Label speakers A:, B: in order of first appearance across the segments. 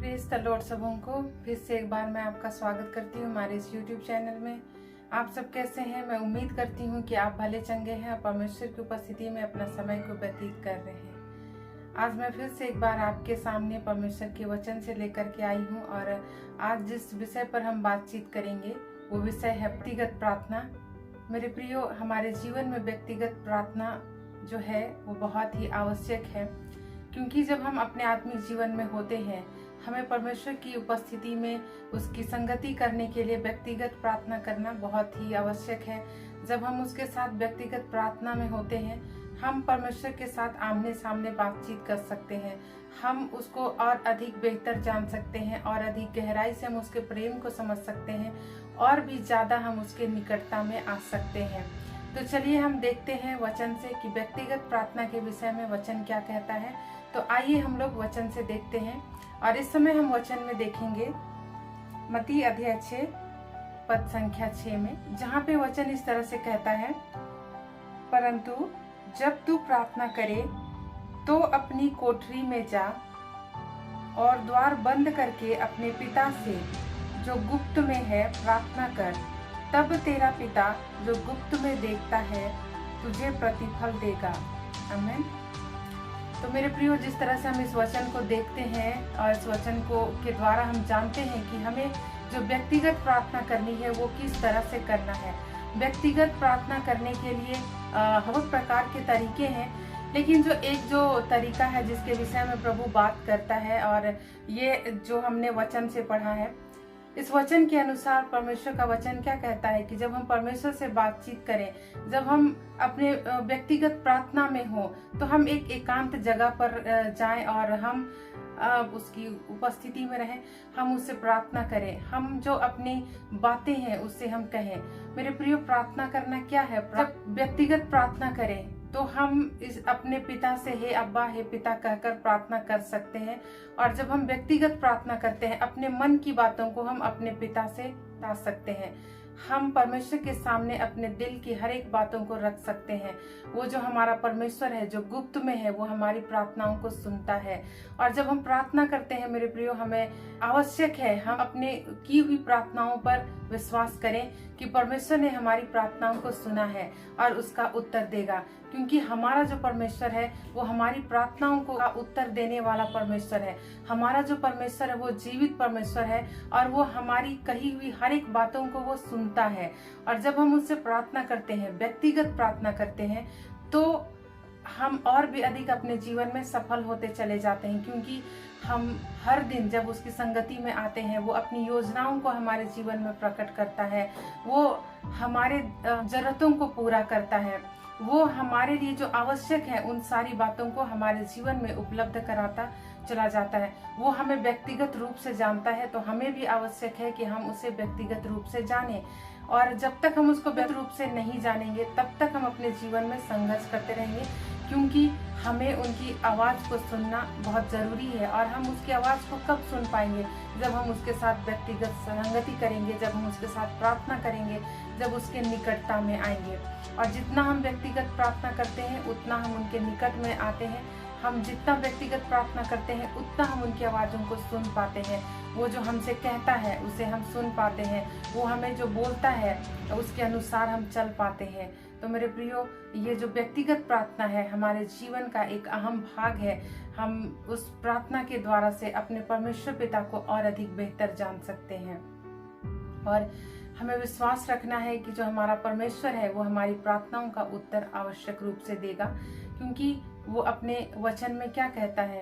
A: Praise the Lord सबों को फिर से एक बार मैं आपका स्वागत करती हूँ हमारे इस यूट्यूब चैनल में। आप सब कैसे हैं? मैं उम्मीद करती हूँ कि आप भले चंगे हैं और परमेश्वर की उपस्थिति में अपना समय को व्यतीत कर रहे हैं। आज मैं फिर से एक बार आपके सामने परमेश्वर के वचन से लेकर के आई हूँ और आज जिस विषय पर हम बातचीत करेंगे वो विषय है व्यक्तिगत प्रार्थना। मेरे प्रियो, हमारे जीवन में व्यक्तिगत प्रार्थना जो है वो बहुत ही आवश्यक है, क्योंकि जब हम अपने आत्मिक जीवन में होते हैं हमें परमेश्वर की उपस्थिति में उसकी संगति करने के लिए व्यक्तिगत प्रार्थना करना बहुत ही आवश्यक है। जब हम उसके साथ व्यक्तिगत प्रार्थना में होते हैं हम परमेश्वर के साथ आमने सामने बातचीत कर सकते हैं, हम उसको और अधिक बेहतर जान सकते हैं और अधिक गहराई से हम उसके प्रेम को समझ सकते हैं और भी ज्यादा हम उसके निकटता में आ सकते हैं। तो चलिए हम देखते हैं वचन से कि व्यक्तिगत प्रार्थना के विषय में वचन क्या कहता है। तो आइए हम लोग वचन से देखते हैं और इस समय हम वचन में देखेंगे मत्ती अध्याय 6 पद संख्या 6 में, जहाँ पे वचन इस तरह से कहता है, परंतु जब तू प्रार्थना करे तो अपनी कोठरी में जा और द्वार बंद करके अपने पिता से जो गुप्त में है प्रार्थना कर, तब तेरा पिता जो गुप्त में देखता है तुझे प्रतिफल देगा। आमीन। तो मेरे प्रियो, जिस तरह से हम इस वचन को देखते हैं और इस वचन को के द्वारा हम जानते हैं कि हमें जो व्यक्तिगत प्रार्थना करनी है वो किस तरह से करना है। व्यक्तिगत प्रार्थना करने के लिए बहुत प्रकार के तरीके हैं, लेकिन जो तरीका है जिसके विषय में प्रभु बात करता है और ये जो हमने वचन से पढ़ा है, इस वचन के अनुसार परमेश्वर का वचन क्या कहता है कि जब हम परमेश्वर से बातचीत करें, जब हम अपने व्यक्तिगत प्रार्थना में हो तो हम एक एकांत जगह पर जाएं और हम उसकी उपस्थिति में रहें, हम उससे प्रार्थना करें, हम जो अपनी बातें हैं उससे हम कहें। मेरे प्रियो, प्रार्थना करना क्या है? जब व्यक्तिगत प्रार्थना करें तो हम इस अपने पिता से हे अब्बा हे पिता कहकर प्रार्थना कर सकते हैं। और जब हम व्यक्तिगत प्रार्थना करते हैं अपने मन की बातों को हम अपने पिता से बता सकते हैं। हम परमेश्वर के सामने अपने दिल की हर एक बातों को रख सकते हैं। वो जो हमारा परमेश्वर है जो गुप्त में है वो हमारी प्रार्थनाओं को सुनता है। और जब हम प्रार्थना करते हैं मेरे प्रियो, हमें आवश्यक है हम अपने की हुई प्रार्थनाओं पर विश्वास करें कि परमेश्वर ने हमारी प्रार्थनाओं को सुना है और उसका उत्तर देगा, क्योंकि हमारा जो परमेश्वर है वो हमारी प्रार्थनाओं को उत्तर देने वाला परमेश्वर है। हमारा जो परमेश्वर है वो जीवित परमेश्वर है और वो हमारी कही हुई हर एक बातों को वो सुनता है। और जब हम उससे प्रार्थना करते हैं, व्यक्तिगत प्रार्थना करते हैं, तो हम और भी अधिक अपने जीवन में सफल होते चले जाते हैं, क्योंकि हम हर दिन जब उसकी संगति में आते हैं वो अपनी योजनाओं को हमारे जीवन में प्रकट करता है, वो हमारे जरूरतों को पूरा करता है, वो हमारे लिए जो आवश्यक है उन सारी बातों को हमारे जीवन में उपलब्ध कराता चला जाता है। वो हमें व्यक्तिगत रूप से जानता है, तो हमें भी आवश्यक है कि हम उसे व्यक्तिगत रूप से जानें। और जब तक हम उसको व्यक्तिगत रूप से नहीं जानेंगे तब तक हम अपने जीवन में संघर्ष करते रहेंगे, क्योंकि हमें उनकी आवाज़ को सुनना बहुत ज़रूरी है। और हम उसकी आवाज़ को कब सुन पाएंगे? जब हम उसके साथ व्यक्तिगत संगति करेंगे, जब हम उसके साथ प्रार्थना करेंगे, जब उसके निकटता में आएंगे। और जितना हम व्यक्तिगत प्रार्थना करते हैं उतना हम उनके निकट में आते हैं। हम जितना व्यक्तिगत प्रार्थना करते हैं उतना हम उनकी आवाज़ों को सुन पाते हैं। वो जो हमसे कहता है उसे हम सुन पाते हैं, वो हमें जो बोलता है उसके अनुसार हम चल पाते हैं। तो मेरे प्रियो, ये जो व्यक्तिगत प्रार्थना है हमारे जीवन का एक अहम भाग है। हम उस प्रार्थना के द्वारा से अपने परमेश्वर पिता को और अधिक बेहतर जान सकते हैं। और हमें विश्वास रखना है कि जो हमारा परमेश्वर है वो हमारी प्रार्थनाओं का उत्तर आवश्यक रूप से देगा, क्योंकि वो अपने वचन में क्या कहता है।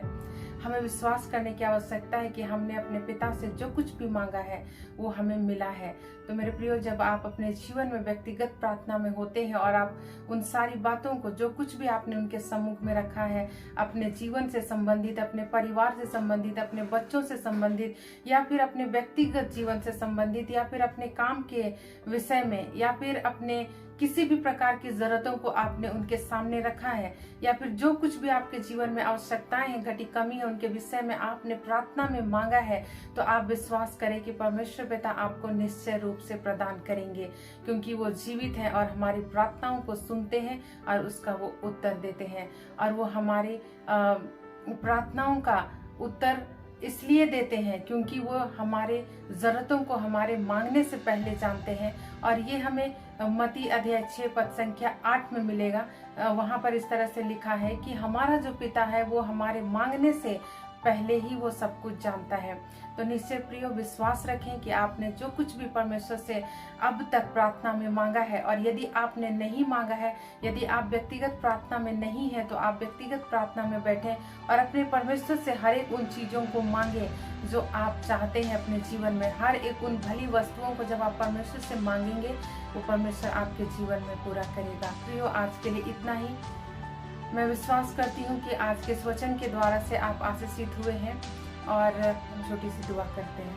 A: हमें विश्वास करने की आवश्यकता है कि हमने अपने पिता से जो कुछ भी मांगा है वो हमें मिला है। तो मेरे प्रियो, जब आप अपने जीवन में व्यक्तिगत प्रार्थना में होते हैं और आप उन सारी बातों को जो कुछ भी आपने उनके सम्मुख में रखा है, अपने जीवन से संबंधित, अपने परिवार से संबंधित, अपने बच्चों से संबंधित, या फिर अपने व्यक्तिगत जीवन से संबंधित, या फिर अपने काम के विषय में, या फिर अपने किसी भी प्रकार की जरूरतों को आपने उनके सामने रखा है, या फिर जो कुछ भी आपके जीवन में आवश्यकताएं हैं, घटी कमी है, उनके विषय में आपने प्रार्थना में मांगा है, तो आप विश्वास करें कि परमेश्वर पिता आपको निश्चय रूप से प्रदान करेंगे, क्योंकि वो जीवित हैं और हमारी प्रार्थनाओं को सुनते हैं और उसका वो उत्तर देते हैं। और वो हमारी प्रार्थनाओं का उत्तर इसलिए देते हैं क्योंकि वो हमारे ज़रूरतों को हमारे मांगने से पहले जानते हैं। और ये हमें मत्ती अध्याय 6 पद संख्या 8 में मिलेगा। वहाँ पर इस तरह से लिखा है कि हमारा जो पिता है वो हमारे मांगने से पहले ही वो सब कुछ जानता है। तो निश्चय प्रियो, विश्वास रखें कि आपने जो कुछ भी परमेश्वर से अब तक प्रार्थना में मांगा है, और यदि आपने नहीं मांगा है, यदि आप व्यक्तिगत प्रार्थना में नहीं है, तो आप व्यक्तिगत प्रार्थना में बैठें और अपने परमेश्वर से हर एक उन चीज़ों को मांगे जो आप चाहते हैं अपने जीवन में। हर एक उन भली वस्तुओं को जब आप परमेश्वर से मांगेंगे, वो परमेश्वर आपके जीवन में पूरा करेगा। प्रियो, आज के लिए इतना ही। मैं विश्वास करती हूँ कि आज के इस वचन के द्वारा से आप आशीषित हुए हैं। और हम छोटी सी दुआ करते हैं।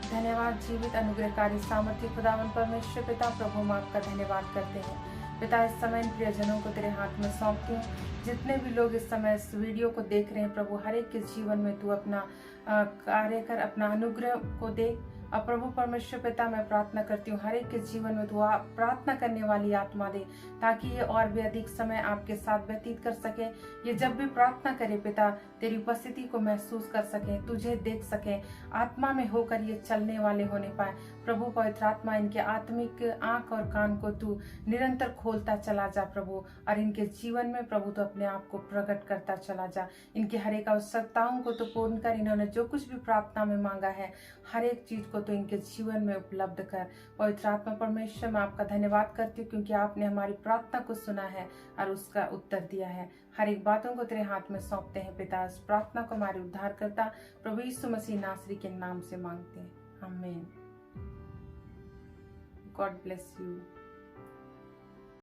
A: धन्यवाद जीवित अनुग्रहकारी सामर्थ्य खुदावन परमेश्वर पिता, प्रभु हम आपका धन्यवाद करते हैं। पिता, इस समय इन प्रियजनों को तेरे हाथ में सौंपती हूँ। जितने भी लोग इस समय इस वीडियो को देख रहे हैं प्रभु, हर एक के जीवन में तू अपना कार्य कर, अपना अनुग्रह को दे। और प्रभु परमेश्वर पिता, मैं प्रार्थना करती हूँ हर एक के जीवन में तू प्रार्थना करने वाली आत्मा दे, ताकि ये और भी अधिक समय आपके साथ व्यतीत कर सके। ये जब भी प्रार्थना करे पिता, तेरी उपस्थिति को महसूस कर सके, तुझे देख सके, आत्मा में होकर ये चलने वाले होने पाए। प्रभु पवित्र आत्मा, इनके आत्मिक आंख और कान को तू निरंतर खोलता चला जा प्रभु, और इनके जीवन में प्रभु तो अपने आप को प्रकट करता चला जा। इनकी हर एक आवश्यकताओं को तो पूर्ण कर। इन्होंने जो कुछ भी प्रार्थना में मांगा है, हर एक चीज को तो इनके जीवन में उपलब्ध कर। पवित्र आत्मा परमेश्वर, मैं आपका धन्यवाद करती हूँ क्योंकि आपने हमारी प्रार्थना को सुना है और उसका उत्तर दिया है। हर एक बातों को तेरे हाथ में सौंपते हैं पिता। इस प्रार्थना को हमारे उद्धारकर्ता प्रभु यीशु मसीह नासरी के नाम से मांगते हैं, आमीन। God bless you.